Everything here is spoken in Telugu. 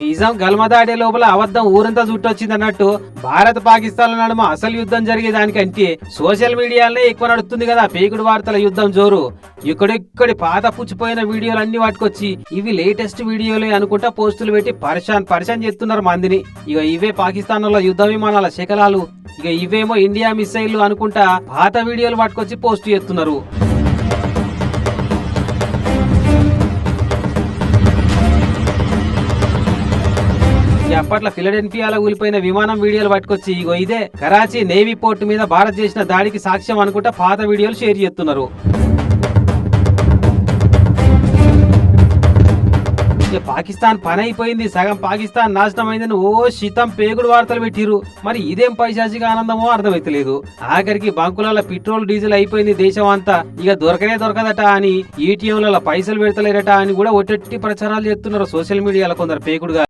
నిజం గల్మదాడే లోపల అబద్ధం ఊరంతా చుట్టొచ్చింది అన్నట్టు భారత్ పాకిస్తాన్ల నడుమ అసలు యుద్ధం జరిగేదానికంటే సోషల్ మీడియాలోనే ఎక్కువ నడుస్తుంది కదా పేకుడు వార్తల యుద్ధం జోరు. ఇక్కడిక్కడి పాత పుచ్చిపోయిన వీడియోలు అన్ని వాటికొచ్చి ఇవి లేటెస్ట్ వీడియోలే అనుకుంటా పోస్టులు పెట్టి పరిశాన్ చేస్తున్నారు మందిని. ఇక ఇవే పాకిస్తాన్ లో యుద్ధ విమానాల శకలాలు, ఇక ఇవేమో ఇండియా మిసైళ్లు అనుకుంటా పాత వీడియోలు వాటికొచ్చి పోస్ట్ చేస్తున్నారు. అప్పట్లో ఫిలడెల్ఫియాలో కూలిపోయిన విమానం వీడియోలు పట్టుకొచ్చి ఇగో ఇదే కరాచీ నేవీ పోర్ట్ మీద భారత్ చేసిన దాడికి సాక్ష్యం అనుకుంటా పాత వీడియోలు షేర్ చేస్తున్నారు. పాకిస్తాన్ పని అయిపోయింది, సగం పాకిస్తాన్ నాశనం అయిందని ఓ శీతం పేగుడు వార్తలు పెట్టిరు. మరి ఇదేం పైశాచిక ఆనందమో అర్థమైతలేదు. ఆఖరికి బంకులలో పెట్రోల్ డీజిల్ అయిపోయింది దేశం అంతా, ఇక దొరకదట అని ఈటీఎంలలో పైసలు పెడతలేరట అని కూడా ఒట్టెట్టి ప్రచారాలు చేస్తున్నారు సోషల్ మీడియాలో కొందరు పేకుడుగా.